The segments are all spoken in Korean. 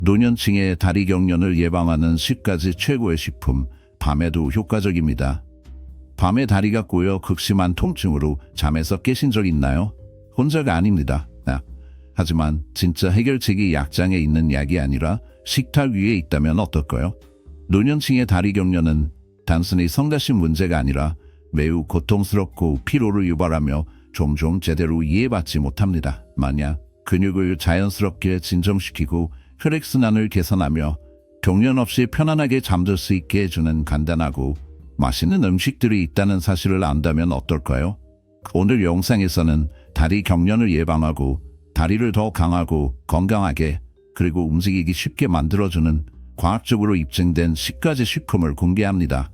노년층의 다리 경련을 예방하는 10가지 최고의 식품, 밤에도 효과적입니다. 밤에 다리가 꼬여 극심한 통증으로 잠에서 깨신 적 있나요? 혼자가 아닙니다. 하지만 진짜 해결책이 약장에 있는 약이 아니라 식탁 위에 있다면 어떨까요? 노년층의 다리 경련은 단순히 성가신 문제가 아니라 매우 고통스럽고 피로를 유발하며 종종 제대로 이해받지 못합니다. 만약 근육을 자연스럽게 진정시키고 혈액순환을 개선하며 경련 없이 편안하게 잠들 수 있게 해주는 간단하고 맛있는 음식들이 있다는 사실을 안다면 어떨까요? 오늘 영상에서는 다리 경련을 예방하고 다리를 더 강하고 건강하게 그리고 움직이기 쉽게 만들어주는 과학적으로 입증된 10가지 식품을 공개합니다.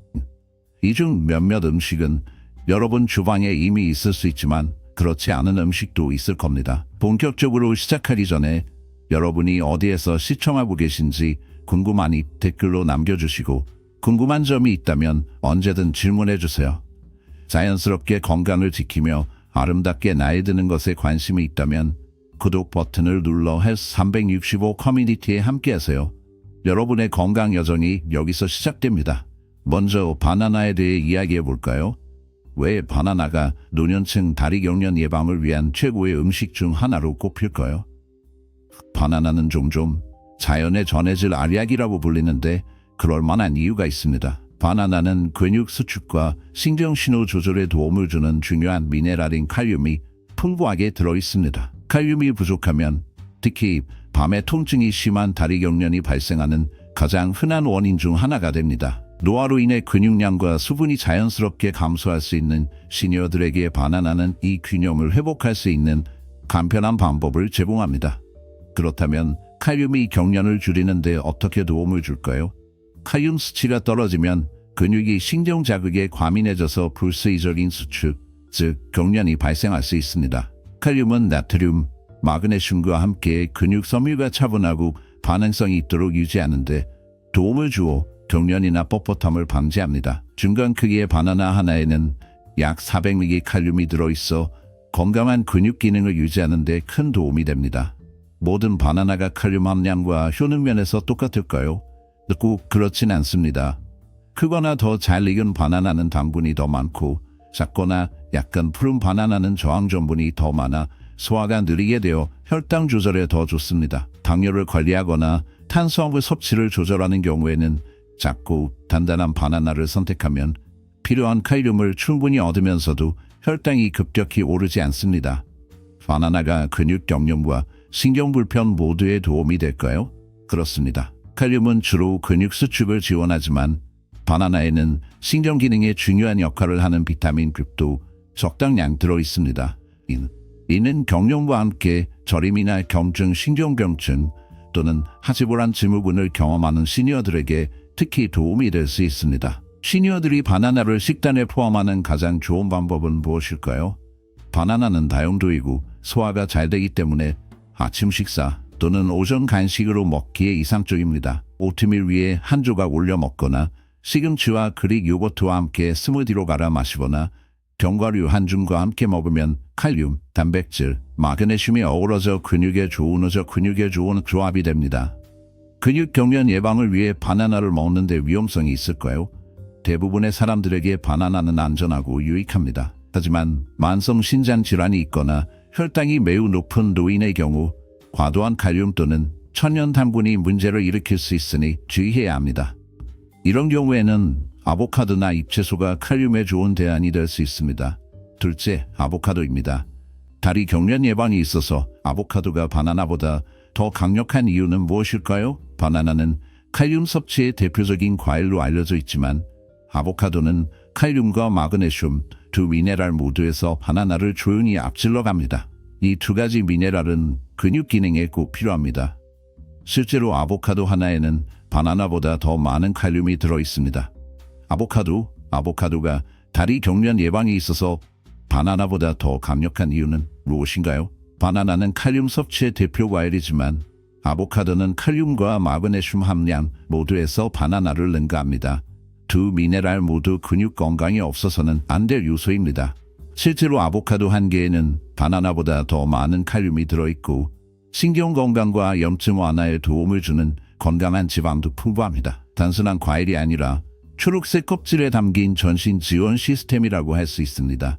이 중 몇몇 음식은 여러분 주방에 이미 있을 수 있지만 그렇지 않은 음식도 있을 겁니다. 본격적으로 시작하기 전에 여러분이 어디에서 시청하고 계신지 궁금하니 댓글로 남겨주시고 궁금한 점이 있다면 언제든 질문해주세요. 자연스럽게 건강을 지키며 아름답게 나이 드는 것에 관심이 있다면 구독 버튼을 눌러 헬스 365 커뮤니티에 함께하세요. 여러분의 건강 여정이 여기서 시작됩니다. 먼저 바나나에 대해 이야기해 볼까요? 왜 바나나가 노년층 다리 경련 예방을 위한 최고의 음식 중 하나로 꼽힐까요? 바나나는 종종 자연의 전해질 알약이라고 불리는데 그럴 만한 이유가 있습니다. 바나나는 근육 수축과 신경신호 조절에 도움을 주는 중요한 미네랄인 칼륨이 풍부하게 들어있습니다. 칼륨이 부족하면 특히 밤에 통증이 심한 다리 경련이 발생하는 가장 흔한 원인 중 하나가 됩니다. 노화로 인해 근육량과 수분이 자연스럽게 감소할 수 있는 시니어들에게 바나나는 이 균형을 회복할 수 있는 간편한 방법을 제공합니다. 그렇다면 칼륨이 경련을 줄이는 데 어떻게 도움을 줄까요? 칼륨 수치가 떨어지면 근육이 신경 자극에 과민해져서 불수의적인 수축, 즉 경련이 발생할 수 있습니다. 칼륨은 나트륨, 마그네슘과 함께 근육 섬유가 차분하고 반응성이 있도록 유지하는 데 도움을 주어 경련이나 뻣뻣함을 방지합니다. 중간 크기의 바나나 하나에는 약 400mg 칼륨이 들어있어 건강한 근육 기능을 유지하는 데 큰 도움이 됩니다. 모든 바나나가 칼륨 함량과 효능 면에서 똑같을까요? 꼭 그렇진 않습니다. 크거나 더 잘 익은 바나나는 당분이 더 많고 작거나 약간 푸른 바나나는 저항 전분이 더 많아 소화가 느리게 되어 혈당 조절에 더 좋습니다. 당뇨를 관리하거나 탄수화물 섭취를 조절하는 경우에는 작고 단단한 바나나를 선택하면 필요한 칼륨을 충분히 얻으면서도 혈당이 급격히 오르지 않습니다. 바나나가 근육 경련과 신경불편 모두에 도움이 될까요? 그렇습니다. 칼륨은 주로 근육 수축을 지원하지만 바나나에는 신경 기능에 중요한 역할을 하는 비타민 B도 적당량 들어있습니다. 이는 경련과 함께 저림이나 경증 신경병증 또는 하지불안 증후군을 경험하는 시니어들에게 특히 도움이 될 수 있습니다. 시니어들이 바나나를 식단에 포함하는 가장 좋은 방법은 무엇일까요? 바나나는 다용도이고 소화가 잘 되기 때문에 아침 식사 또는 오전 간식으로 먹기에 이상적입니다. 오트밀 위에 한 조각 올려 먹거나 시금치와 그릭 요거트와 함께 스무디로 갈아 마시거나 견과류 한 줌과 함께 먹으면 칼륨, 단백질, 마그네슘이 어우러져 근육에 좋은 조합이 됩니다. 근육 경련 예방을 위해 바나나를 먹는 데 위험성이 있을까요? 대부분의 사람들에게 바나나는 안전하고 유익합니다. 하지만 만성 신장 질환이 있거나 혈당이 매우 높은 노인의 경우 과도한 칼륨 또는 천연 당분이 문제를 일으킬 수 있으니 주의해야 합니다. 이런 경우에는 아보카도나 잎채소가 칼륨에 좋은 대안이 될 수 있습니다. 둘째, 아보카도입니다. 다리 경련 예방에 있어서 아보카도가 바나나보다 더 강력한 이유는 무엇일까요? 바나나는 칼륨 섭취의 대표적인 과일로 알려져 있지만 아보카도는 칼륨과 마그네슘 두 미네랄 모두에서 바나나를 조용히 앞질러 갑니다. 이 두 가지 미네랄은 근육 기능에 꼭 필요합니다. 실제로 아보카도 하나에는 바나나보다 더 많은 칼륨이 들어있습니다. 아보카도가 다리 경련 예방에 있어서 바나나보다 더 강력한 이유는 무엇인가요? 바나나는 칼륨 섭취의 대표 과일이지만 아보카도는 칼륨과 마그네슘 함량 모두에서 바나나를 능가합니다. 두 미네랄 모두 근육 건강에 없어서는 안 될 요소입니다. 실제로 아보카도 한 개에는 바나나보다 더 많은 칼륨이 들어있고 신경 건강과 염증 완화에 도움을 주는 건강한 지방도 풍부합니다. 단순한 과일이 아니라 초록색 껍질에 담긴 전신 지원 시스템이라고 할 수 있습니다.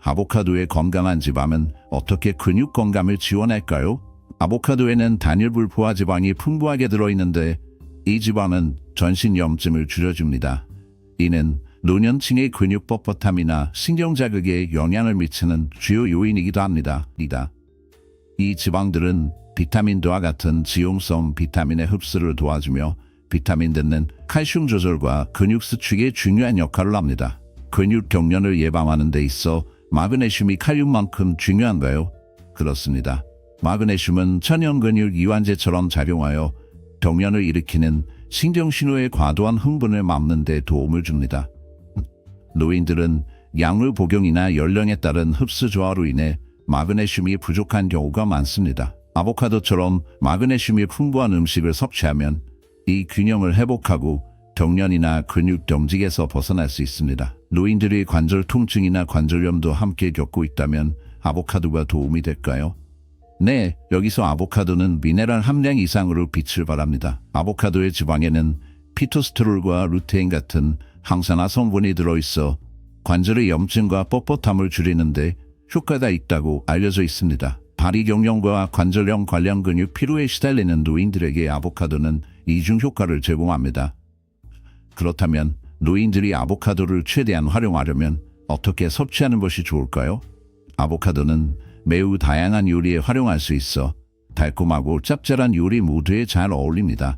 아보카도의 건강한 지방은 어떻게 근육 건강을 지원할까요? 아보카도에는 단일불포화 지방이 풍부하게 들어있는데 이 지방은 전신 염증을 줄여줍니다. 이는 노년층의 근육 뻣뻣함이나 신경 자극에 영향을 미치는 주요 요인이기도 합니다. 이 지방들은 비타민도와 같은 지용성 비타민의 흡수를 도와주며 비타민 D는 칼슘 조절과 근육 수축에 중요한 역할을 합니다. 근육 경련을 예방하는 데 있어 마그네슘이 칼륨만큼 중요한가요? 그렇습니다. 마그네슘은 천연 근육 이완제처럼 작용하여 경련을 일으키는 신경신호의 과도한 흥분을 막는 데 도움을 줍니다. 노인들은 약물 복용이나 연령에 따른 흡수 저하로 인해 마그네슘이 부족한 경우가 많습니다. 아보카도처럼 마그네슘이 풍부한 음식을 섭취하면 이 균형을 회복하고 경련이나 근육 경직에서 벗어날 수 있습니다. 노인들이 관절 통증이나 관절염도 함께 겪고 있다면 아보카도가 도움이 될까요? 네, 여기서 아보카도는 미네랄 함량 이상으로 빛을 발합니다. 아보카도의 지방에는 피토스테롤과 루테인 같은 항산화 성분이 들어있어 관절의 염증과 뻣뻣함을 줄이는데 효과가 있다고 알려져 있습니다. 다리 경련과 관절염 관련 근육 피로에 시달리는 노인들에게 아보카도는 이중 효과를 제공합니다. 그렇다면 노인들이 아보카도를 최대한 활용하려면 어떻게 섭취하는 것이 좋을까요? 아보카도는 매우 다양한 요리에 활용할 수 있어 달콤하고 짭짤한 요리 모두에 잘 어울립니다.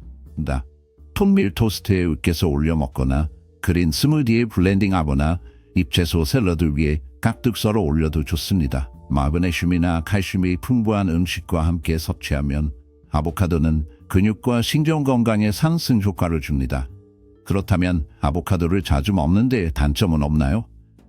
톤밀 토스트에 으깨서 올려 먹거나 그린 스무디에 블렌딩하거나 잎채소 샐러드 위에 가득 썰어 올려도 좋습니다. 마그네슘이나 칼슘이 풍부한 음식과 함께 섭취하면 아보카도는 근육과 신경 건강에 상승 효과를 줍니다. 그렇다면 아보카도를 자주 먹는 데 단점은 없나요?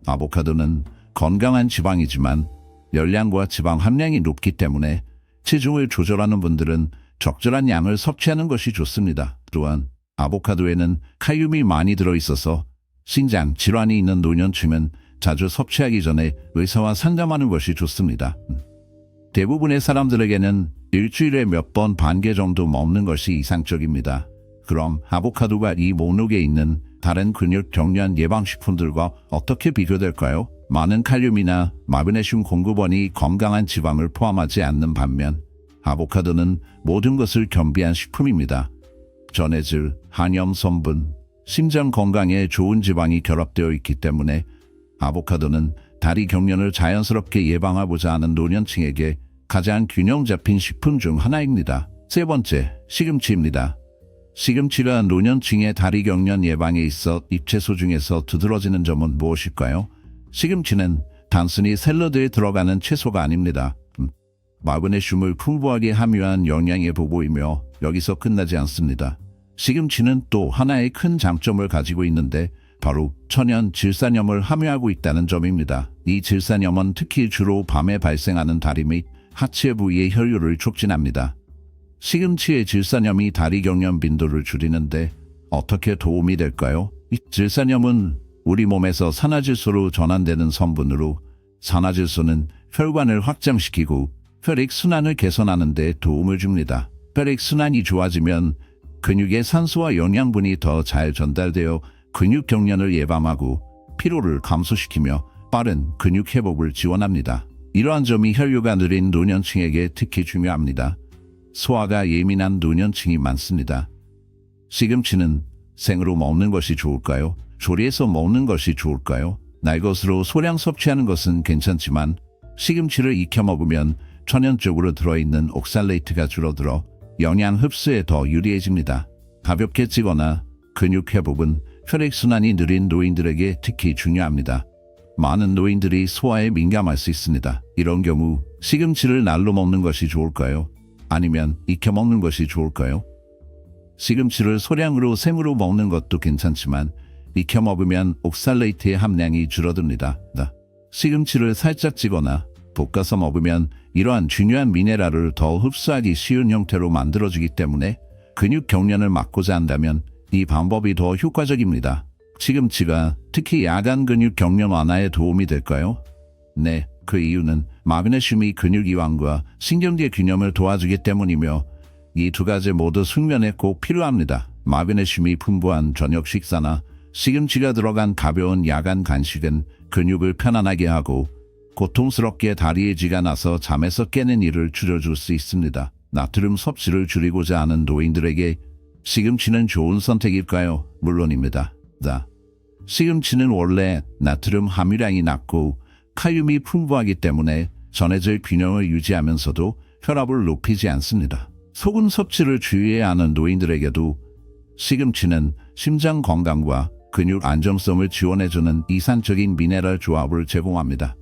아보카도는 건강한 지방이지만 열량과 지방 함량이 높기 때문에 체중을 조절하는 분들은 적절한 양을 섭취하는 것이 좋습니다. 또한 아보카도에는 칼륨이 많이 들어있어서 신장 질환이 있는 노년층은 자주 섭취하기 전에 의사와 상담하는 것이 좋습니다. 대부분의 사람들에게는 일주일에 몇 번 반 개 정도 먹는 것이 이상적입니다. 그럼 아보카도가 이 목록에 있는 다른 근육 경련 예방식품들과 어떻게 비교될까요? 많은 칼륨이나 마그네슘 공급원이 건강한 지방을 포함하지 않는 반면 아보카도는 모든 것을 겸비한 식품입니다. 전해질, 한염 성분, 심장 건강에 좋은 지방이 결합되어 있기 때문에 아보카도는 다리 경련을 자연스럽게 예방하고자 하는 노년층에게 가장 균형 잡힌 식품 중 하나입니다. 세 번째, 시금치입니다. 시금치가 노년층의 다리 경련 예방에 있어 잎채소 중에서 두드러지는 점은 무엇일까요? 시금치는 단순히 샐러드에 들어가는 채소가 아닙니다. 마그네슘을 풍부하게 함유한 영양의 보고이며 여기서 끝나지 않습니다. 시금치는 또 하나의 큰 장점을 가지고 있는데 바로 천연 질산염을 함유하고 있다는 점입니다. 이 질산염은 특히 주로 밤에 발생하는 다리 및 하체 부위의 혈류를 촉진합니다. 시금치의 질산염이 다리 경련 빈도를 줄이는데 어떻게 도움이 될까요? 이 질산염은 우리 몸에서 산화질소로 전환되는 성분으로 산화질소는 혈관을 확장시키고 혈액순환을 개선하는 데 도움을 줍니다. 혈액순환이 좋아지면 근육의 산소와 영양분이 더 잘 전달되어 근육 경련을 예방하고 피로를 감소시키며 빠른 근육 회복을 지원합니다. 이러한 점이 혈류가 느린 노년층에게 특히 중요합니다. 소화가 예민한 노년층이 많습니다. 시금치는 생으로 먹는 것이 좋을까요? 조리해서 먹는 것이 좋을까요? 날것으로 소량 섭취하는 것은 괜찮지만 시금치를 익혀 먹으면 천연적으로 들어있는 옥살레이트가 줄어들어 영양 흡수에 더 유리해집니다. 가볍게 찌거나 근육 회복은 혈액순환이 느린 노인들에게 특히 중요합니다. 많은 노인들이 소화에 민감할 수 있습니다. 이런 경우 시금치를 날로 먹는 것이 좋을까요? 아니면 익혀 먹는 것이 좋을까요? 시금치를 소량으로 생으로 먹는 것도 괜찮지만 익혀 먹으면 옥살레이트의 함량이 줄어듭니다. 시금치를 살짝 찌거나 볶아서 먹으면 이러한 중요한 미네랄을 더 흡수하기 쉬운 형태로 만들어주기 때문에 근육 경련을 막고자 한다면 이 방법이 더 효과적입니다. 시금치가 특히 야간 근육 경련 완화에 도움이 될까요? 네, 그 이유는 마그네슘이 근육 이완과 신경계 균형을 도와주기 때문이며 이 두 가지 모두 숙면에 꼭 필요합니다. 마그네슘이 풍부한 저녁 식사나 시금치가 들어간 가벼운 야간 간식은 근육을 편안하게 하고 고통스럽게 다리에 쥐가 나서 잠에서 깨는 일을 줄여줄 수 있습니다. 나트륨 섭취를 줄이고자 하는 노인들에게 시금치는 좋은 선택일까요? 물론입니다. 시금치는 원래 나트륨 함유량이 낮고 칼륨이 풍부하기 때문에 전해질 균형을 유지하면서도 혈압을 높이지 않습니다. 소금 섭취를 주의해야 하는 노인들에게도 시금치는 심장 건강과 근육 안정성을 지원해주는 이산적인 미네랄 조합을 제공합니다.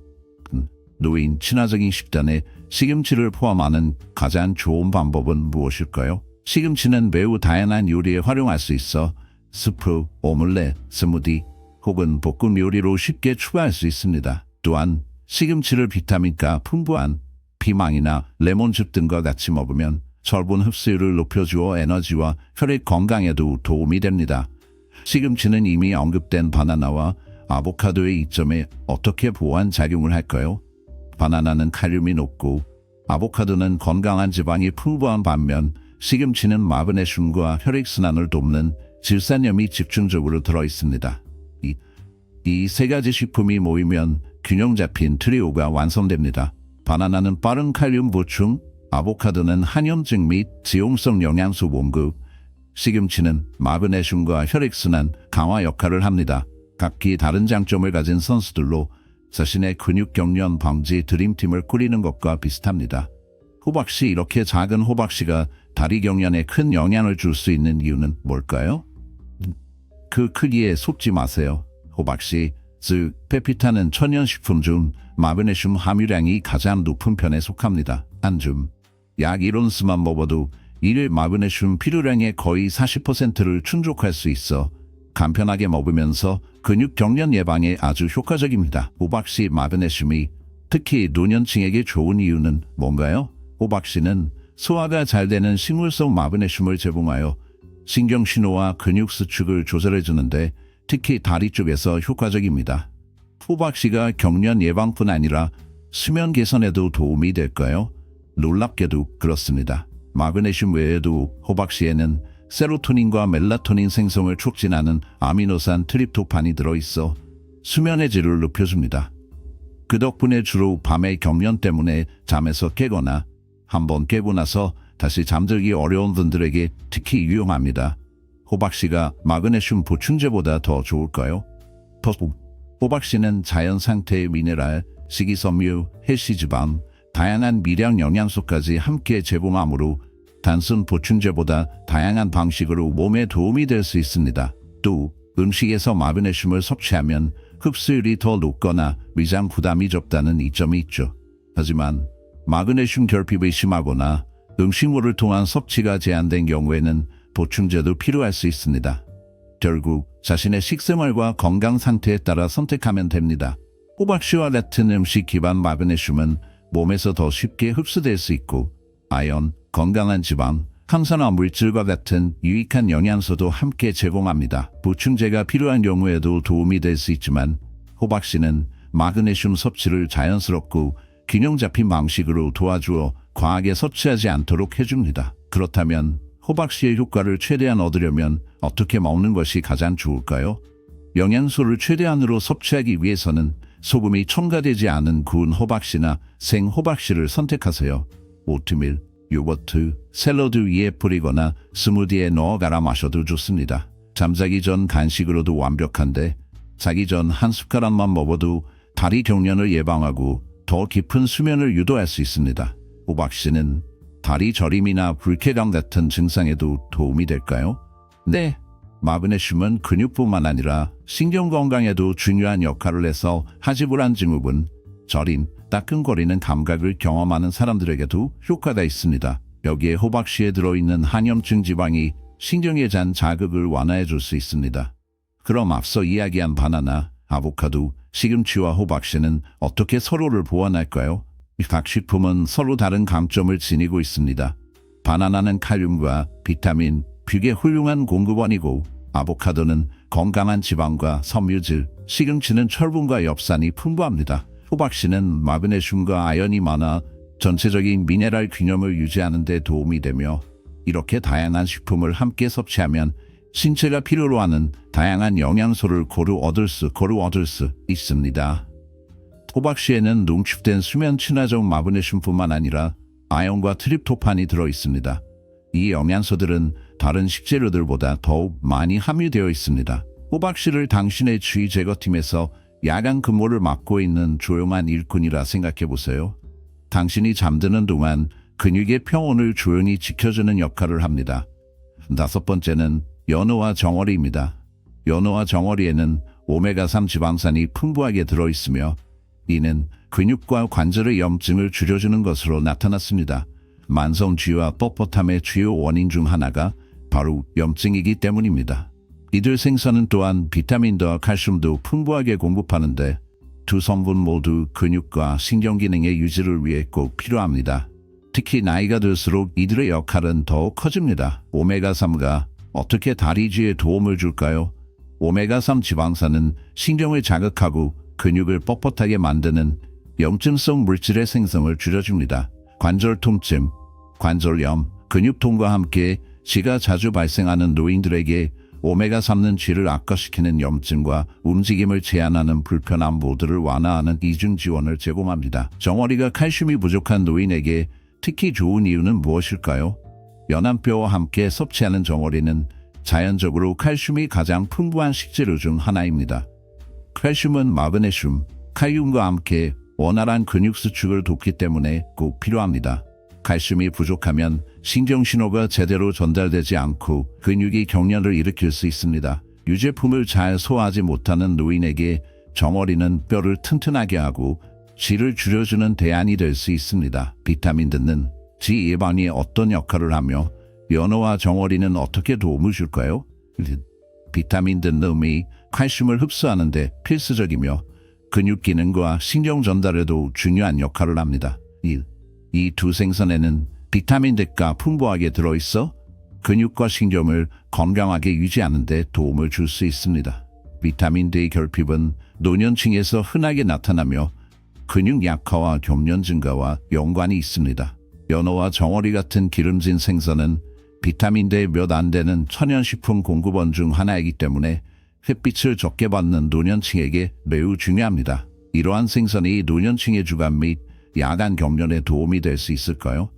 노인 친화적인 식단에 시금치를 포함하는 가장 좋은 방법은 무엇일까요? 시금치는 매우 다양한 요리에 활용할 수 있어 스프, 오믈렛, 스무디 혹은 볶음 요리로 쉽게 추가할 수 있습니다. 또한 시금치를 비타민가 풍부한 피망이나 레몬즙 등과 같이 먹으면 철분 흡수율을 높여주어 에너지와 혈액 건강에도 도움이 됩니다. 시금치는 이미 언급된 바나나와 아보카도의 이점에 어떻게 보완 작용을 할까요? 바나나는 칼륨이 높고 아보카도는 건강한 지방이 풍부한 반면 시금치는 마그네슘과 혈액순환을 돕는 질산염이 집중적으로 들어있습니다. 이 세 가지 식품이 모이면 균형 잡힌 트리오가 완성됩니다. 바나나는 빠른 칼륨 보충, 아보카도는 한염증 및 지용성 영양소 공급, 시금치는 마그네슘과 혈액순환 강화 역할을 합니다. 각기 다른 장점을 가진 선수들로 자신의 근육 경련 방지 드림팀을 꾸리는 것과 비슷합니다. 호박씨, 이렇게 작은 호박씨가 다리 경련에 큰 영향을 줄 수 있는 이유는 뭘까요? 그 크기에 속지 마세요. 호박씨, 즉 페피타는 천연식품 중 마그네슘 함유량이 가장 높은 편에 속합니다. 한 줌, 약 1온스만 먹어도 일일 마그네슘 필요량의 거의 40%를 충족할 수 있어 간편하게 먹으면서 근육 경련 예방에 아주 효과적입니다. 호박씨 마그네슘이 특히 노년층에게 좋은 이유는 뭔가요? 호박씨는 소화가 잘 되는 식물성 마그네슘을 제공하여 신경신호와 근육 수축을 조절해주는데 특히 다리 쪽에서 효과적입니다. 호박씨가 경련 예방뿐 아니라 수면 개선에도 도움이 될까요? 놀랍게도 그렇습니다. 마그네슘 외에도 호박씨에는 세로토닌과 멜라토닌 생성을 촉진하는 아미노산 트립토판이 들어있어 수면의 질을 높여줍니다. 그 덕분에 주로 밤의 경련 때문에 잠에서 깨거나 한번 깨고 나서 다시 잠들기 어려운 분들에게 특히 유용합니다. 호박씨가 마그네슘 보충제보다 더 좋을까요? 호박씨는 자연 상태의 미네랄, 식이섬유, 해시지방, 다양한 미량 영양소까지 함께 제공하므로 단순 보충제보다 다양한 방식으로 몸에 도움이 될 수 있습니다. 또 음식에서 마그네슘을 섭취하면 흡수율이 더 높거나 위장 부담이 적다는 이점이 있죠. 하지만 마그네슘 결핍이 심하거나 음식물을 통한 섭취가 제한된 경우에는 보충제도 필요할 수 있습니다. 결국 자신의 식생활과 건강 상태에 따라 선택하면 됩니다. 호박씨와 같은 음식 기반 마그네슘은 몸에서 더 쉽게 흡수될 수 있고 아연, 건강한 지방, 항산화 물질과 같은 유익한 영양소도 함께 제공합니다. 보충제가 필요한 경우에도 도움이 될 수 있지만 호박씨는 마그네슘 섭취를 자연스럽고 균형 잡힌 방식으로 도와주어 과하게 섭취하지 않도록 해줍니다. 그렇다면 호박씨의 효과를 최대한 얻으려면 어떻게 먹는 것이 가장 좋을까요? 영양소를 최대한으로 섭취하기 위해서는 소금이 첨가되지 않은 구운 호박씨나 생 호박씨를 선택하세요. 오트밀, 요거트, 샐러드 위에 뿌리거나 스무디에 넣어 갈아 마셔도 좋습니다. 잠자기 전 간식으로도 완벽한데 자기 전 한 숟가락만 먹어도 다리 경련을 예방하고 더 깊은 수면을 유도할 수 있습니다. 호박씨는 다리 저림이나 불쾌감 같은 증상에도 도움이 될까요? 네, 마그네슘은 근육뿐만 아니라 신경 건강에도 중요한 역할을 해서 하지불안 증후군, 저림, 따끔거리는 감각을 경험하는 사람들에게도 효과가 있습니다. 여기에 호박씨에 들어있는 한염증 지방이 신경의 잔 자극을 완화해 줄 수 있습니다. 그럼 앞서 이야기한 바나나, 아보카도, 시금치와 호박씨는 어떻게 서로를 보완할까요? 각 식품은 서로 다른 강점을 지니고 있습니다. 바나나는 칼륨과 비타민, 빅의 훌륭한 공급원이고 아보카도는 건강한 지방과 섬유질, 시금치는 철분과 엽산이 풍부합니다. 호박씨는 마그네슘과 아연이 많아 전체적인 미네랄 균형을 유지하는 데 도움이 되며 이렇게 다양한 식품을 함께 섭취하면 신체가 필요로 하는 다양한 영양소를 고루 얻을 수 있습니다. 호박씨에는 농축된 수면 친화적 마그네슘뿐만 아니라 아연과 트립토판이 들어 있습니다. 이 영양소들은 다른 식재료들보다 더욱 많이 함유되어 있습니다. 호박씨를 당신의 주의 제거팀에서 야간 근무를 맡고 있는 조용한 일꾼이라 생각해 보세요. 당신이 잠드는 동안 근육의 평온을 조용히 지켜주는 역할을 합니다. 5번째는 연어와 정어리입니다. 연어와 정어리에는 오메가3 지방산이 풍부하게 들어있으며 이는 근육과 관절의 염증을 줄여주는 것으로 나타났습니다. 만성쥐와 뻣뻣함의 주요 원인 중 하나가 바로 염증이기 때문입니다. 이들 생선은 또한 비타민과 칼슘도 풍부하게 공급하는데 두 성분 모두 근육과 신경기능의 유지를 위해 꼭 필요합니다. 특히 나이가 들수록 이들의 역할은 더욱 커집니다. 오메가3가 어떻게 다리쥐에 도움을 줄까요? 오메가3 지방산은 신경을 자극하고 근육을 뻣뻣하게 만드는 염증성 물질의 생성을 줄여줍니다. 관절 통증, 관절염, 근육통과 함께 쥐가 자주 발생하는 노인들에게 오메가3는 쥐를 악화시키는 염증과 움직임을 제한하는 불편함 모두를 완화하는 이중 지원을 제공합니다. 정어리가 칼슘이 부족한 노인에게 특히 좋은 이유는 무엇일까요? 연안뼈와 함께 섭취하는 정어리는 자연적으로 칼슘이 가장 풍부한 식재료 중 하나입니다. 칼슘은 마그네슘, 칼륨과 함께 원활한 근육 수축을 돕기 때문에 꼭 필요합니다. 칼슘이 부족하면 신경신호가 제대로 전달되지 않고 근육이 경련을 일으킬 수 있습니다. 유제품을 잘 소화하지 못하는 노인에게 정어리는 뼈를 튼튼하게 하고 쥐를 줄여주는 대안이 될 수 있습니다. 비타민 D는 쥐 예방에 어떤 역할을 하며 연어와 정어리는 어떻게 도움을 줄까요? 비타민 D는 칼슘을 흡수하는 데 필수적이며 근육 기능과 신경 전달에도 중요한 역할을 합니다. 이 두 생선에는 비타민 D가 풍부하게 들어있어 근육과 신경을 건강하게 유지하는 데 도움을 줄 수 있습니다. 비타민 D 결핍은 노년층에서 흔하게 나타나며 근육 약화와 경련 증가와 연관이 있습니다. 연어와 정어리 같은 기름진 생선은 비타민 D 몇 안 되는 천연식품 공급원 중 하나이기 때문에 햇빛을 적게 받는 노년층에게 매우 중요합니다. 이러한 생선이 노년층의 주간 및 야간 경련에 도움이 될 수 있을까요?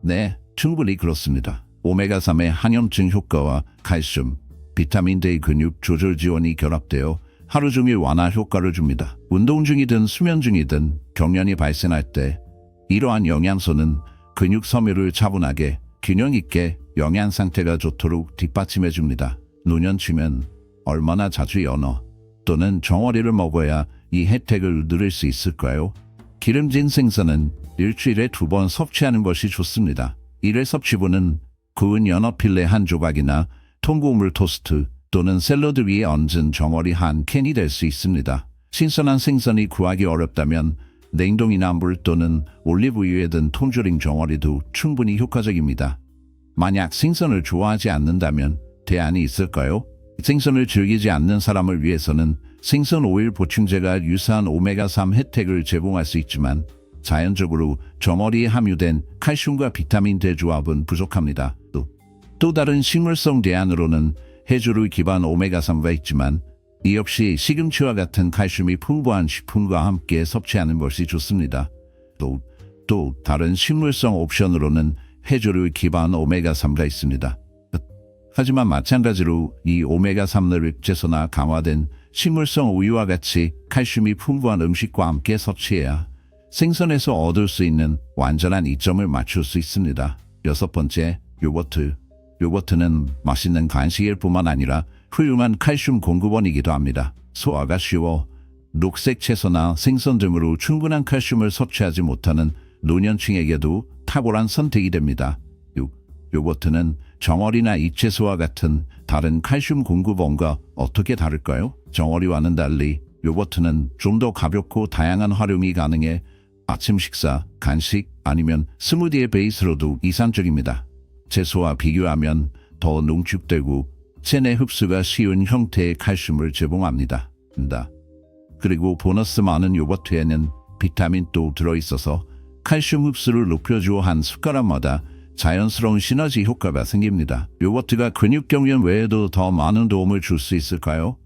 네, 충분히 그렇습니다. 오메가3의 항염증 효과와 칼슘, 비타민 D 근육 조절 지원이 결합되어 하루 종일 완화 효과를 줍니다. 운동 중이든 수면 중이든 경련이 발생할 때 이러한 영양소는 근육 섬유를 차분하게 균형 있게 영양 상태가 좋도록 뒷받침해 줍니다. 노년층은 얼마나 자주 연어 또는 정어리를 먹어야 이 혜택을 누릴 수 있을까요? 기름진 생선은 일주일에 2번 섭취하는 것이 좋습니다. 1회 섭취분은 구운 연어 필레 한 조각이나 통곡물 토스트 또는 샐러드 위에 얹은 정어리 한 캔이 될 수 있습니다. 신선한 생선이 구하기 어렵다면 냉동이나 물 또는 올리브유에 든 통조림 정어리도 충분히 효과적입니다. 만약 생선을 좋아하지 않는다면 대안이 있을까요? 생선을 즐기지 않는 사람을 위해서는 생선 오일 보충제가 유사한 오메가3 혜택을 제공할 수 있지만 자연적으로 정어리에 함유된 칼슘과 비타민 D 조합은 부족합니다. 또 다른 식물성 대안으로는 해조류 기반 오메가3가 있지만 이 역시 시금치와 같은 칼슘이 풍부한 식품과 함께 섭취하는 것이 좋습니다. 또 다른 식물성 옵션으로는 해조류 기반 오메가3가 있습니다. 하지만 마찬가지로 이 오메가3를 채소나 강화된 식물성 우유와 같이 칼슘이 풍부한 음식과 함께 섭취해야 생선에서 얻을 수 있는 완전한 이점을 맞출 수 있습니다. 6번째, 요거트. 요거트는 맛있는 간식일 뿐만 아니라 훌륭한 칼슘 공급원이기도 합니다. 소화가 쉬워 녹색 채소나 생선 등으로 충분한 칼슘을 섭취하지 못하는 노년층에게도 탁월한 선택이 됩니다. 요거트는 정어리나 잎채소와 같은 다른 칼슘 공급원과 어떻게 다를까요? 정어리와는 달리 요거트는 좀 더 가볍고 다양한 활용이 가능해 아침 식사, 간식 아니면 스무디의 베이스로도 이상적입니다. 채소와 비교하면 더 농축되고 체내 흡수가 쉬운 형태의 칼슘을 제공합니다. 그리고 보너스 많은 요거트에는 비타민도 들어있어서 칼슘 흡수를 높여주어 한 숟가락마다 자연스러운 시너지 효과가 생깁니다. 요거트가 근육 경련 외에도 더 많은 도움을 줄 수 있을까요?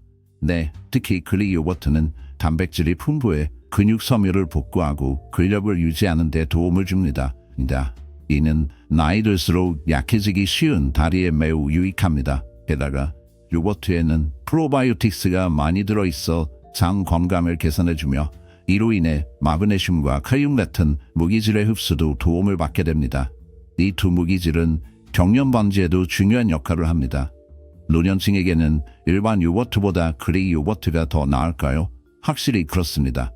네, 특히 그릭 요거트는 단백질이 풍부해 근육 섬유를 복구하고 근력을 유지하는 데 도움을 줍니다. 이는 나이 들수록 약해지기 쉬운 다리에 매우 유익합니다. 게다가 요거트에는 프로바이오틱스가 많이 들어있어 장 건강을 개선해주며 이로 인해 마그네슘과 칼륨 같은 무기질의 흡수도 도움을 받게 됩니다. 이 두 무기질은 경련 방지에도 중요한 역할을 합니다. 노년층에게는 일반 요거트보다 그릭 요거트가 더 나을까요? 확실히 그렇습니다.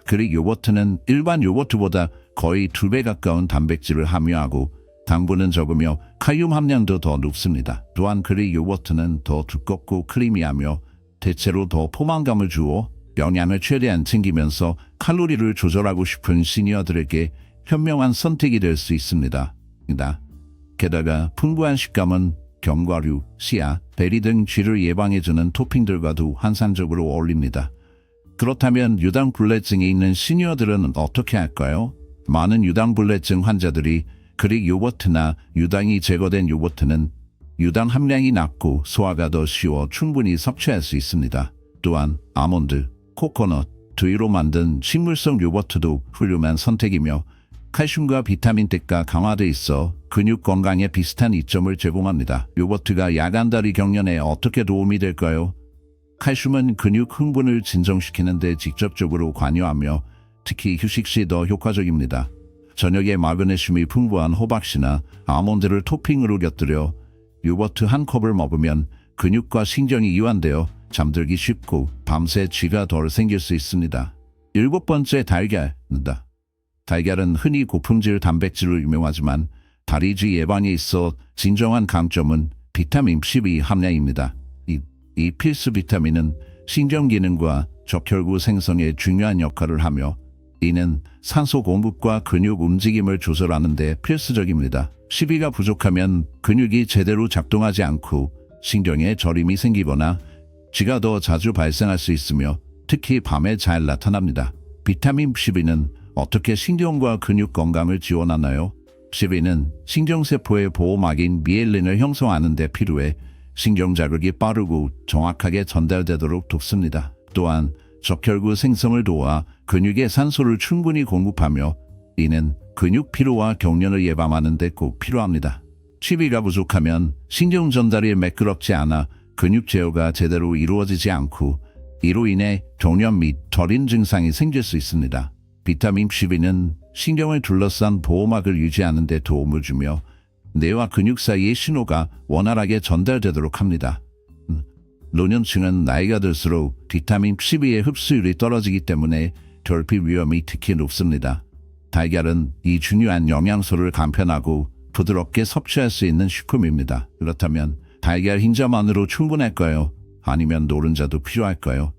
그릭 요거트는 일반 요거트보다 거의 2배 가까운 단백질을 함유하고 당분은 적으며 칼륨 함량도 더 높습니다. 또한 그릭 요거트는 더 두껍고 크리미하며 대체로 더 포만감을 주어 영양을 최대한 챙기면서 칼로리를 조절하고 싶은 시니어들에게 현명한 선택이 될 수 있습니다. 게다가 풍부한 식감은 견과류, 씨앗, 베리 등 쥐를 예방해주는 토핑들과도 환상적으로 어울립니다. 그렇다면 유당불내증이 있는 시니어들은 어떻게 할까요? 많은 유당불내증 환자들이 그릭 요거트나 유당이 제거된 요거트는 유당 함량이 낮고 소화가 더 쉬워 충분히 섭취할 수 있습니다. 또한 아몬드, 코코넛, 두유로 만든 식물성 요거트도 훌륭한 선택이며 칼슘과 비타민 D가 강화돼 있어 근육 건강에 비슷한 이점을 제공합니다. 요거트가 야간 다리 경련에 어떻게 도움이 될까요? 칼슘은 근육 흥분을 진정시키는 데 직접적으로 관여하며 특히 휴식 시 더 효과적입니다. 저녁에 마그네슘이 풍부한 호박씨나 아몬드를 토핑으로 곁들여 요거트 한 컵을 먹으면 근육과 신경이 이완되어 잠들기 쉽고 밤새 쥐가 덜 생길 수 있습니다. 7번째, 달걀입니다. 달걀은 흔히 고품질 단백질로 유명하지만 다리쥐 예방에 있어 진정한 강점은 비타민 C2 함량입니다. 이 필수 비타민은 신경 기능과 적혈구 생성에 중요한 역할을 하며 이는 산소 공급과 근육 움직임을 조절하는 데 필수적입니다. C2가 부족하면 근육이 제대로 작동하지 않고 신경에 저림이 생기거나 쥐가 더 자주 발생할 수 있으며 특히 밤에 잘 나타납니다. 비타민 C2는 어떻게 신경과 근육 건강을 지원하나요? C2는 신경세포의 보호막인 미엘린을 형성하는 데 필요해 신경 자극이 빠르고 정확하게 전달되도록 돕습니다. 또한 적혈구 생성을 도와 근육에 산소를 충분히 공급하며 이는 근육 피로와 경련을 예방하는 데 꼭 필요합니다. C2가 부족하면 신경 전달이 매끄럽지 않아 근육 제어가 제대로 이루어지지 않고 이로 인해 경련 및 저림 증상이 생길 수 있습니다. 비타민 C2는 신경을 둘러싼 보호막을 유지하는 데 도움을 주며 뇌와 근육 사이의 신호가 원활하게 전달되도록 합니다. 노년층은 나이가 들수록 비타민 C2의 흡수율이 떨어지기 때문에 결핍 위험이 특히 높습니다. 달걀은 이 중요한 영양소를 간편하고 부드럽게 섭취할 수 있는 식품입니다. 그렇다면 달걀 흰자만으로 충분할까요? 아니면 노른자도 필요할까요?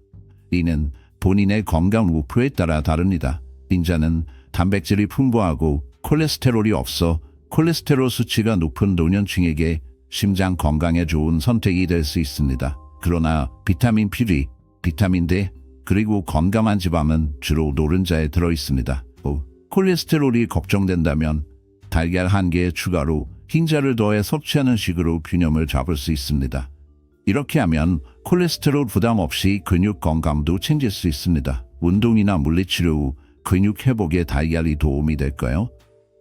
이는 본인의 건강 목표에 따라 다릅니다. 흰자는 단백질이 풍부하고 콜레스테롤이 없어 콜레스테롤 수치가 높은 노년층에게 심장 건강에 좋은 선택이 될 수 있습니다. 그러나 비타민 B, 비타민 D, 그리고 건강한 지방은 주로 노른자에 들어있습니다. 콜레스테롤이 걱정된다면 달걀 1개 추가로 흰자를 더해 섭취하는 식으로 균형을 잡을 수 있습니다. 이렇게 하면 콜레스테롤 부담 없이 근육 건강도 챙길 수 있습니다. 운동이나 물리치료 후 근육 회복에 달걀이 도움이 될까요?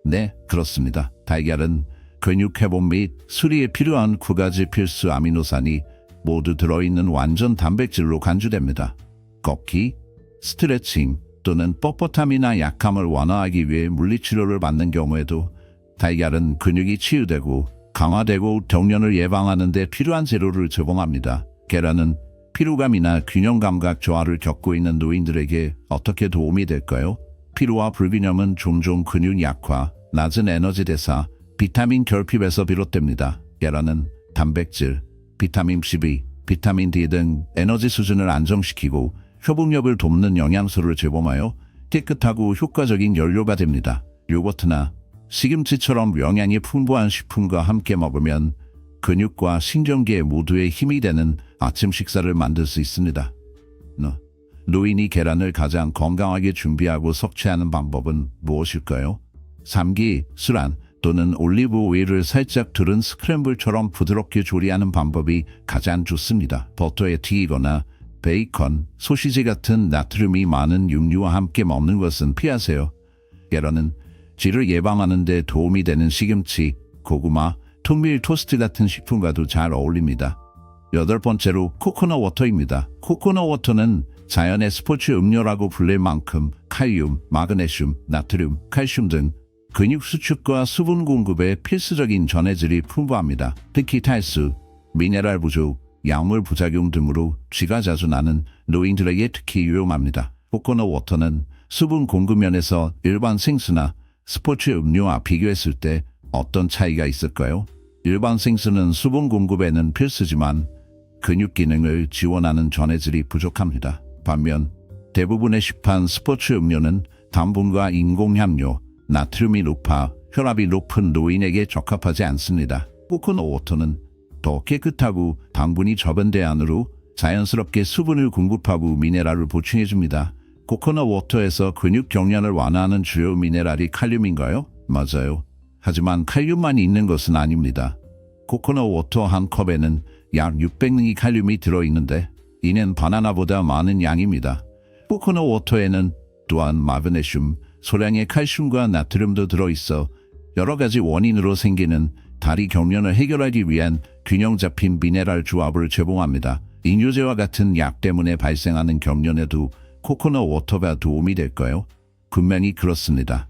네, 그렇습니다. 달걀은 근육 회복 및 수리에 필요한 9가지 필수 아미노산이 모두 들어있는 완전 단백질로 간주됩니다. 걷기, 스트레칭 또는 뻣뻣함이나 약함을 완화하기 위해 물리치료를 받는 경우에도 달걀은 근육이 치유되고 강화되고 경련을 예방하는 데 필요한 재료를 제공합니다. 계란은 피로감이나 균형 감각 저하를 겪고 있는 노인들에게 어떻게 도움이 될까요? 피로와 불균형은 종종 근육 약화, 낮은 에너지 대사, 비타민 결핍에서 비롯됩니다. 계란은 단백질, 비타민 C2, 비타민 D 등 에너지 수준을 안정시키고 회복력을 돕는 영양소를 제공하여 깨끗하고 효과적인 연료가 됩니다. 요거트나 시금치처럼 영양이 풍부한 식품과 함께 먹으면 근육과 신경계 모두에 힘이 되는 아침 식사를 만들 수 있습니다. 노인이 계란을 가장 건강하게 준비하고 섭취하는 방법은 무엇일까요? 3기, 술안 또는 올리브 오일을 살짝 두른 스크램블처럼 부드럽게 조리하는 방법이 가장 좋습니다. 버터에 튀기거나 베이컨, 소시지 같은 나트륨이 많은 육류와 함께 먹는 것은 피하세요. 계란은 쥐를 예방하는 데 도움이 되는 시금치, 고구마, 통밀 토스트 같은 식품과도 잘 어울립니다. 8번째로 코코넛 워터입니다. 코코넛 워터는 자연의 스포츠 음료라고 불릴 만큼 칼륨, 마그네슘, 나트륨, 칼슘 등 근육 수축과 수분 공급에 필수적인 전해질이 풍부합니다. 특히 탈수, 미네랄 부족, 약물 부작용 등으로 쥐가 자주 나는 노인들에게 특히 유용합니다. 코코넛 워터는 수분 공급 면에서 일반 생수나 스포츠 음료와 비교했을 때 어떤 차이가 있을까요? 일반 생수는 수분 공급에는 필수지만 근육 기능을 지원하는 전해질이 부족합니다. 반면 대부분의 시판 스포츠 음료는 당분과 인공향료, 나트륨이 높아 혈압이 높은 노인에게 적합하지 않습니다. 코코넛 워터는 더 깨끗하고 당분이 적은 대안으로 자연스럽게 수분을 공급하고 미네랄을 보충해줍니다. 코코넛 워터에서 근육 경련을 완화하는 주요 미네랄이 칼륨인가요? 맞아요. 하지만 칼륨만 있는 것은 아닙니다. 코코넛 워터 한 컵에는 약 600mg 칼륨이 들어있는데 이는 바나나보다 많은 양입니다. 코코넛 워터에는 또한 마그네슘, 소량의 칼슘과 나트륨도 들어있어 여러 가지 원인으로 생기는 다리 경련을 해결하기 위한 균형 잡힌 미네랄 조합을 제공합니다. 이뇨제와 같은 약 때문에 발생하는 경련에도 코코넛 워터가 도움이 될까요? 분명히 그렇습니다.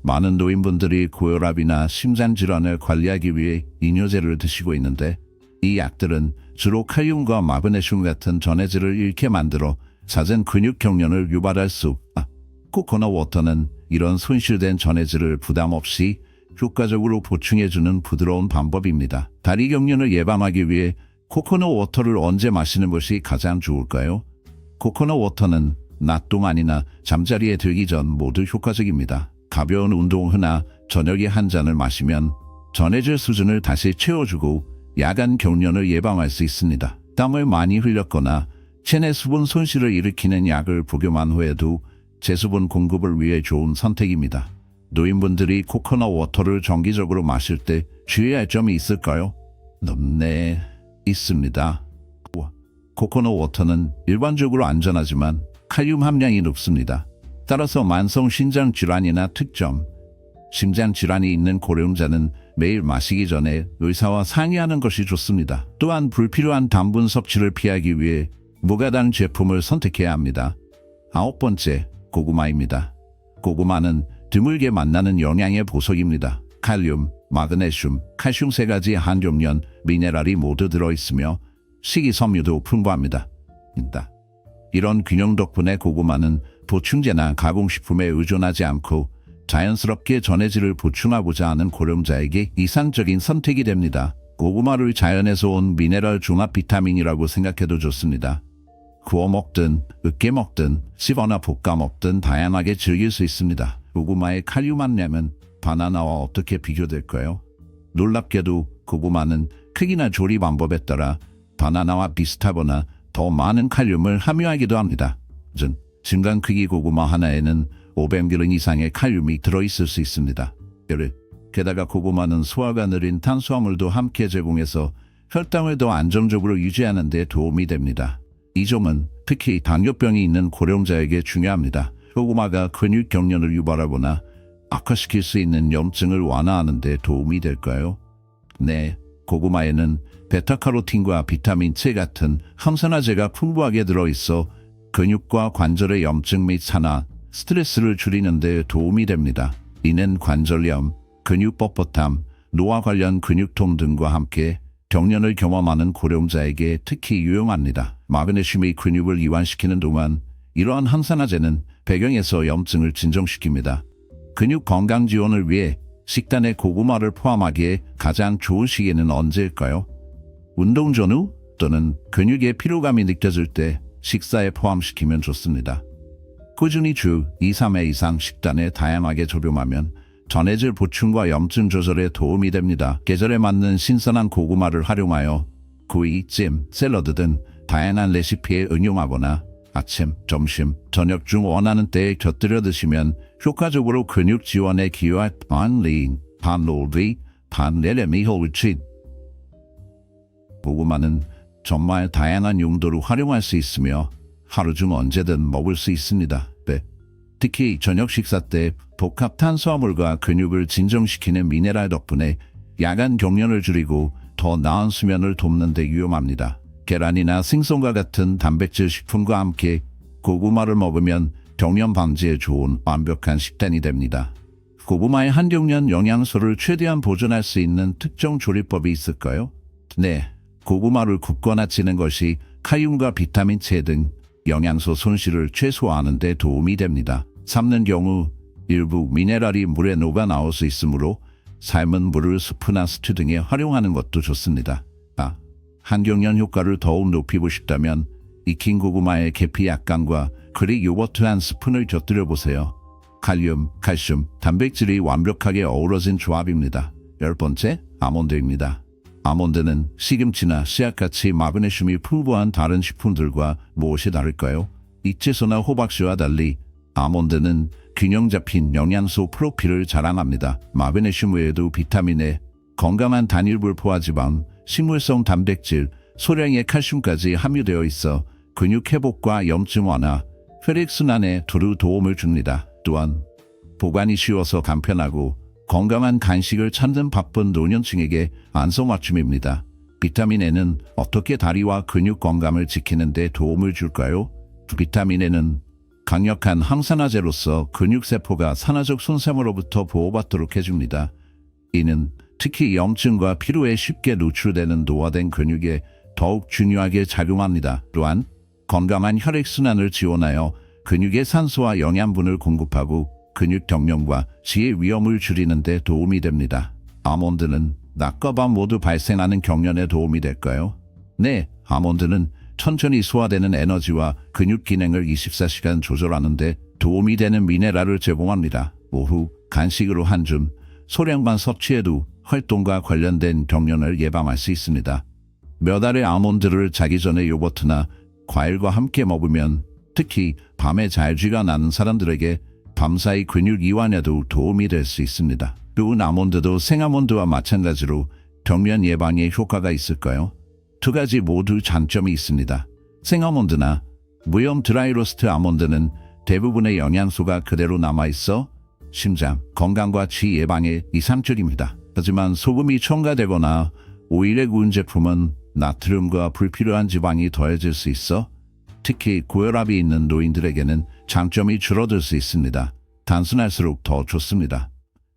많은 노인분들이 고혈압이나 심장질환을 관리하기 위해 이뇨제를 드시고 있는데 이 약들은 주로 칼륨과 마그네슘 같은 전해질을 잃게 만들어 잦은 근육 경련을 유발할 코코넛 워터는 이런 손실된 전해질을 부담 없이 효과적으로 보충해주는 부드러운 방법입니다. 다리 경련을 예방하기 위해 코코넛 워터를 언제 마시는 것이 가장 좋을까요? 코코넛 워터는 낮 동안이나 잠자리에 들기 전 모두 효과적입니다. 가벼운 운동 후나 저녁에 한 잔을 마시면 전해질 수준을 다시 채워주고 야간 경련을 예방할 수 있습니다. 땀을 많이 흘렸거나 체내 수분 손실을 일으키는 약을 복용한 후에도 제수분 공급을 위해 좋은 선택입니다. 노인분들이 코코넛 워터를 정기적으로 마실 때 주의할 점이 있을까요? 네, 있습니다. 코코넛 워터는 일반적으로 안전하지만 칼륨 함량이 높습니다. 따라서 만성 신장 질환이나 특정 심장 질환이 있는 고령자는 매일 마시기 전에 의사와 상의하는 것이 좋습니다. 또한 불필요한 당분 섭취를 피하기 위해 무가당 제품을 선택해야 합니다. 9번째, 고구마입니다. 고구마는 드물게 만나는 영양의 보석입니다. 칼륨, 마그네슘, 칼슘 3가지 한종련 미네랄이 모두 들어있으며 식이섬유도 풍부합니다. 이런 균형 덕분에 고구마는 보충제나 가공식품에 의존하지 않고 자연스럽게 전해질을 보충하고자 하는 고령자에게 이상적인 선택이 됩니다. 고구마를 자연에서 온 미네랄 종합 비타민이라고 생각해도 좋습니다. 구워 먹든 으깨 먹든 씹어나 볶아 먹든 다양하게 즐길 수 있습니다. 고구마의 칼륨 함량은 바나나와 어떻게 비교될까요? 놀랍게도 고구마는 크기나 조리 방법에 따라 바나나와 비슷하거나 더 많은 칼륨을 함유하기도 합니다. 즉, 중간 크기 고구마 하나에는 500mg 이상의 칼륨이 들어있을 수 있습니다. 게다가 고구마는 소화가 느린 탄수화물도 함께 제공해서 혈당을 더 안정적으로 유지하는 데 도움이 됩니다. 이 점은 특히 당뇨병이 있는 고령자에게 중요합니다. 고구마가 근육 경련을 유발하거나 악화시킬 수 있는 염증을 완화하는 데 도움이 될까요? 네, 고구마에는 베타카로틴과 비타민 C 같은 항산화제가 풍부하게 들어있어 근육과 관절의 염증 및 산화, 스트레스를 줄이는 데 도움이 됩니다. 이는 관절염, 근육 뻣뻣함, 노화 관련 근육통 등과 함께 경련을 경험하는 고령자에게 특히 유용합니다. 마그네슘이 근육을 이완시키는 동안 이러한 항산화제는 배경에서 염증을 진정시킵니다. 근육 건강 지원을 위해 식단에 고구마를 포함하기에 가장 좋은 시기는 언제일까요? 운동 전후 또는 근육의 피로감이 느껴질 때 식사에 포함시키면 좋습니다. 꾸준히 주 2-3회 이상 식단에 다양하게 적용하면 전해질 보충과 염증 조절에 도움이 됩니다. 계절에 맞는 신선한 고구마를 활용하여 구이, 찜, 샐러드 등 다양한 레시피에 응용하거나 아침, 점심, 저녁 중 원하는 때에 곁들여 드시면 효과적으로 근육 지원에 기여할 반리인, 반롤비, 반레레미 홀치. 고구마는 정말 다양한 용도로 활용할 수 있으며 하루 중 언제든 먹을 수 있습니다. 특히 저녁 식사 때 복합 탄수화물과 근육을 진정시키는 미네랄 덕분에 야간 경련을 줄이고 더 나은 수면을 돕는 데 유용합니다. 계란이나 생선과 같은 단백질 식품과 함께 고구마를 먹으면 경련 방지에 좋은 완벽한 식단이 됩니다. 고구마의 한경련 영양소를 최대한 보존할 수 있는 특정 조리법이 있을까요? 네, 고구마를 굽거나 찌는 것이 칼륨과 비타민 C 등 영양소 손실을 최소화하는 데 도움이 됩니다. 삶는 경우 일부 미네랄이 물에 녹아 나올 수 있으므로 삶은 물을 수프나 스튜 등에 활용하는 것도 좋습니다. 한경련 효과를 더욱 높이고 싶다면 익힌 고구마의 계피 약간과 그릭 요거트 한 스푼을 곁들여 보세요. 칼륨, 칼슘, 단백질이 완벽하게 어우러진 조합입니다. 10번째, 아몬드입니다. 아몬드는 시금치나 씨앗같이 마그네슘이 풍부한 다른 식품들과 무엇이 다를까요? 잎채소나 호박씨와 달리 아몬드는 균형 잡힌 영양소 프로필을 자랑합니다. 마그네슘 외에도 비타민 A, 건강한 단일 불포화 지방, 식물성 단백질, 소량의 칼슘까지 함유되어 있어 근육 회복과 염증 완화, 혈액순환에 두루 도움을 줍니다. 또한 보관이 쉬워서 간편하고 건강한 간식을 찾는 바쁜 노년층에게 안성맞춤입니다. 비타민 N은 어떻게 다리와 근육 건강을 지키는 데 도움을 줄까요? 비타민 N은 강력한 항산화제로서 근육세포가 산화적 손상으로부터 보호받도록 해줍니다. 이는 특히 염증과 피로에 쉽게 노출되는 노화된 근육에 더욱 중요하게 작용합니다. 또한 건강한 혈액순환을 지원하여 근육에 산소와 영양분을 공급하고 근육 경련과 지의 위험을 줄이는 데 도움이 됩니다. 아몬드는 낮과 밤 모두 발생하는 경련에 도움이 될까요? 네, 아몬드는 천천히 소화되는 에너지와 근육 기능을 24시간 조절하는 데 도움이 되는 미네랄을 제공합니다. 오후 간식으로 한 줌, 소량만 섭취해도 활동과 관련된 경련을 예방할 수 있습니다. 몇 알의 아몬드를 자기 전에 요거트나 과일과 함께 먹으면 특히 밤에 잘쥐가 나는 사람들에게 밤사이 근육 이완에도 도움이 될 수 있습니다. 구운 아몬드도 생아몬드와 마찬가지로 경련 예방에 효과가 있을까요? 두 가지 모두 장점이 있습니다. 생아몬드나 무염 드라이로스트 아몬드는 대부분의 영양소가 그대로 남아있어 심장, 건강과 쥐 예방에 이상적입니다. 하지만 소금이 첨가되거나 오일에 구운 제품은 나트륨과 불필요한 지방이 더해질 수 있어 특히 고혈압이 있는 노인들에게는 장점이 줄어들 수 있습니다. 단순할수록 더 좋습니다.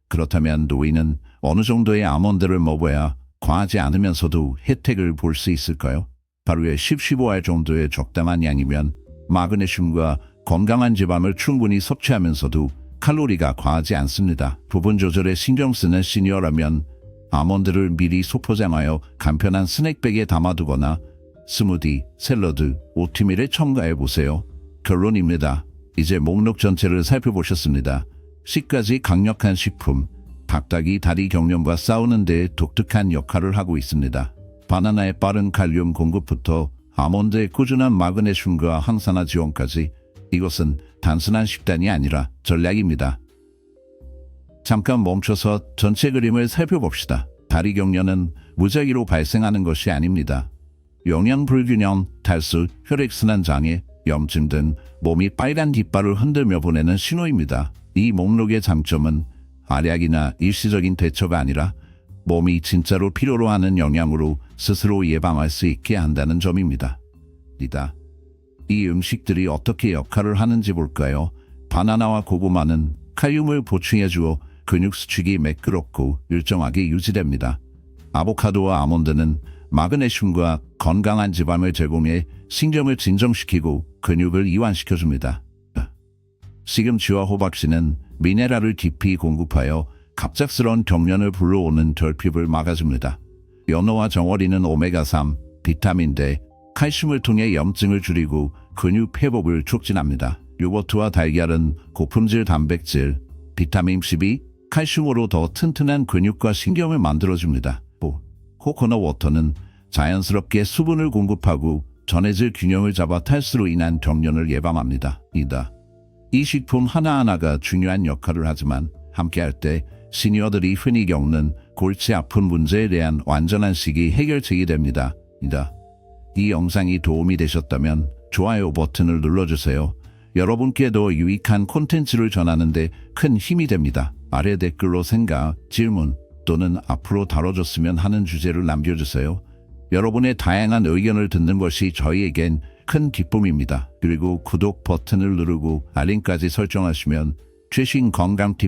그렇다면 노인은 어느 정도의 아몬드를 먹어야 과하지 않으면서도 혜택을 볼 수 있을까요? 하루에 10-15알 정도의 적당한 양이면 마그네슘과 건강한 지방을 충분히 섭취하면서도 칼로리가 과하지 않습니다. 부분 조절에 신경 쓰는 시니어라면 아몬드를 미리 소포장하여 간편한 스낵백에 담아두거나 스무디, 샐러드, 오트밀에 첨가해 보세요. 결론입니다. 이제 목록 전체를 살펴보셨습니다. 10가지 강력한 식품, 닭닭이 다리 경련과 싸우는 데 독특한 역할을 하고 있습니다. 바나나의 빠른 칼륨 공급부터 아몬드의 꾸준한 마그네슘과 항산화 지원까지 이것은 단순한 식단이 아니라 전략입니다. 잠깐 멈춰서 전체 그림을 살펴봅시다. 다리 경련은 무작위로 발생하는 것이 아닙니다. 영양 불균형, 탈수, 혈액순환 장애, 염증 등 몸이 빨간 깃발을 흔들며 보내는 신호입니다. 이 목록의 장점은 알약이나 일시적인 대처가 아니라 몸이 진짜로 필요로 하는 영양으로 스스로 예방할 수 있게 한다는 점입니다. 이 음식들이 어떻게 역할을 하는지 볼까요? 바나나와 고구마는 칼륨을 보충해주어 근육 수축이 매끄럽고 일정하게 유지됩니다. 아보카도와 아몬드는 마그네슘과 건강한 지방을 제공해 신경을 진정시키고 근육을 이완시켜줍니다. 시금치와 호박씨는 미네랄을 깊이 공급하여 갑작스러운 경련을 불러오는 결핍을 막아줍니다. 연어와 정어리는 오메가3, 비타민 D, 칼슘을 통해 염증을 줄이고 근육 회복을 촉진합니다. 요거트와 달걀은 고품질 단백질, 비타민 C, 칼슘으로 더 튼튼한 근육과 신경을 만들어줍니다. 코코넛 워터는 자연스럽게 수분을 공급하고 전해질 균형을 잡아 탈수로 인한 경련을 예방합니다. 이 식품 하나하나가 중요한 역할을 하지만 함께할 때 시니어들이 흔히 겪는 골치 아픈 문제에 대한 완전한 식이 해결책이 됩니다. 이 영상이 도움이 되셨다면 좋아요 버튼을 눌러주세요. 여러분께도 유익한 콘텐츠를 전하는데 큰 힘이 됩니다. 아래 댓글로 생각, 질문 또는 앞으로 다뤄줬으면 하는 주제를 남겨주세요. 여러분의 다양한 의견을 듣는 것이 저희에겐 큰 기쁨입니다. 그리고 구독 버튼을 누르고 알림까지 설정하시면 최신 건강 팁